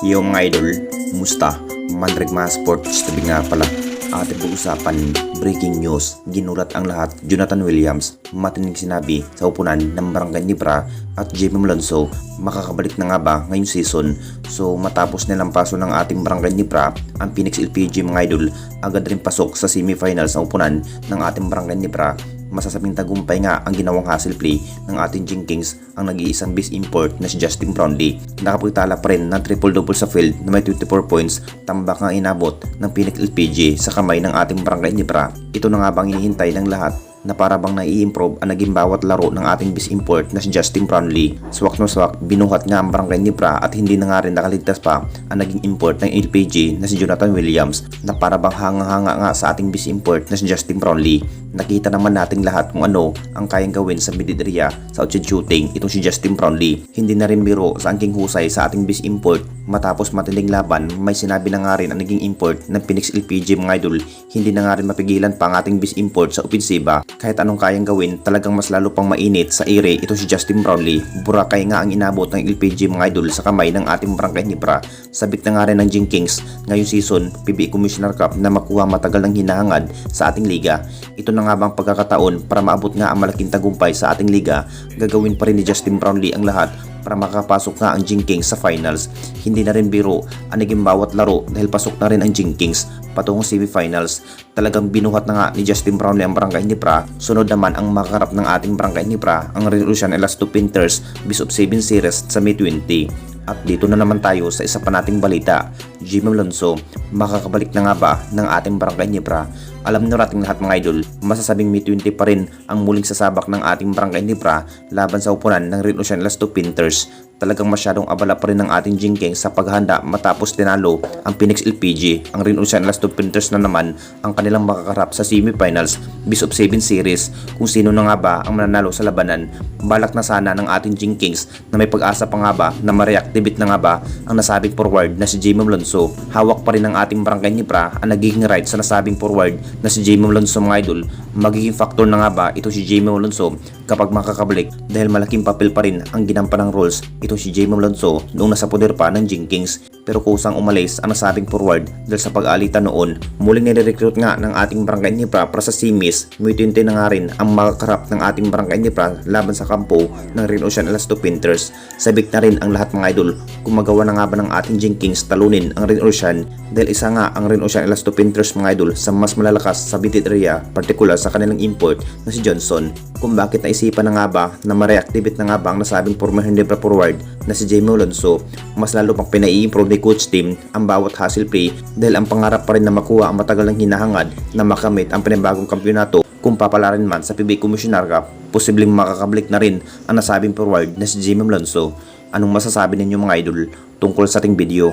Yo mga idol, kumusta? Manrigma Sports tabi nga pala. Ating pag-usapan, breaking news, ginulat ang lahat. Jonathan Williams, matinig sinabi sa upunan ng Barangay Nibra at Jamie Malonzo, makakabalik na nga ba ngayong season? So matapos nilang paso ng ating Barangay Nibra, ang Phoenix LPG mga idol, agad rin pasok sa semifinals ng upunan ng ating Barangay Nibra. Masasabing tagumpay nga ang ginawang hustle play ng ating Jinkings, ang nag-iisang base import na si Justin Brownlee. Nakapagtala pa rin ng triple-double sa field na may 24 points, tambak nga inabot ng Phoenix LPG sa kamay ng ating Barangay Nibra. Ito na nga bang hinihintay ng lahat na para bang nai-improve ang naging bawat laro ng ating base import na si Justin Brownlee. Swak no swak, binuhat nga ang Barangay Nibra at hindi na nga rin nakaligtas pa ang naging import ng LPG na si Jonathan Williams na para bang hanga-hanga nga sa ating base import na si Justin Brownlee. Nakita naman nating lahat kung ano ang kayang gawin sa mid area sa outside shooting itong si Justin Brownlee. Hindi na rin biro sa angking husay sa ating base import. Matapos matinding laban, may sinabi na nga rin ang naging import ng Phoenix LPG mga idol. Hindi na nga rin mapigilan pa ang ating base import sa opensiba. Kahit anong kayang gawin, talagang mas lalo pang mainit sa ere ito si Justin Brownlee. Burakay nga ang inabot ng LPG mga idol sa kamay ng ating Barangay Nibra. Sabik na nga rin ng Jinkings ngayong season PBA Commissioner Cup na makuha matagal ng hinahangad sa ating liga. Ito na nga bang pagkakataon para maabot nga ang malaking tagumpay sa ating liga. Gagawin pa rin ni Justin Brownlee ang lahat para makapasok nga ang Jinkings sa finals. Hindi na rin biro ang naging bawat laro dahil pasok na rin ang Jinkings patungong semifinals. Talagang binuhat na nga ni Justin Brownlee ang Barangay Nibra. Sunod naman ang makakarap ng ating Barangay Nibra, ang Revolution Elasto Painters Best of 7 Series sa May 20. At dito na naman tayo sa isa pa nating balita. Jamie Malonzo, makakabalik na nga ba ng ating Barangay Nibra? Alam nyo nating lahat mga idol, masasabing May 20 pa rin ang muling sasabak ng ating Barangay Nibra laban sa upunan ng Revolution Elasto Painters. Talagang masyadong abala pa rin ng ating Jinkings sa paghanda matapos tinalo ang Phoenix LPG. Ang Revolution Elasto Painters na naman ang kanilang makakarap sa semifinals Best of 7 Series. Kung sino na nga ba ang mananalo sa labanan, balak na sana ng ating Jinkings na may pag-asa pa nga ba na ma-reactivate na nga ba ang nasabing forward na si Jamie Malonzo. Hawak pa rin ng ating Barangay Nibra ang nagiging right sa nasabing forward na si Jamie Malonzo mga idol. Magiging factor na nga ba ito si Jamie Malonzo kapag makakabalik dahil malaking papel pa rin ang ginampan ng roles ito si Jamie Malonzo noong nasa poder pa ng Jinkings. Pero kusang umalis ang nasabing forward dahil sa pag-alitan noon. Muling nire-recruit nga ng ating Barangay Nibra para sa semis. May 20 na nga rin ang makakarap ng ating Barangay Nibra laban sa kampo ng Revolution Elasto Painters. Sabik na rin ang lahat mga idol kung magawa na nga ba ng ating Jinkings talunin ang Revolution dahil isa nga ang Revolution Elasto Painters mga idol sa mas malalakas sa bitit area, particular sa kanilang import na si Johnson. Kung bakit naisipan na nga ba na ma-reactivate na nga ba ang nasabing former Nibra forward na si Jamie Malonzo, mas lalo pang pinai-improve ni coach team ang bawat hustle play dahil ang pangarap pa rin na makuha ang matagal ng hinahangad na makamit ang pinabagong kampyonato. Kung papalarin man sa PBA Commissioner Cup, posibleng makakabalik na rin ang nasabing forward na si Jamie Malonzo. Anong masasabi ninyo mga idol tungkol sa ating video?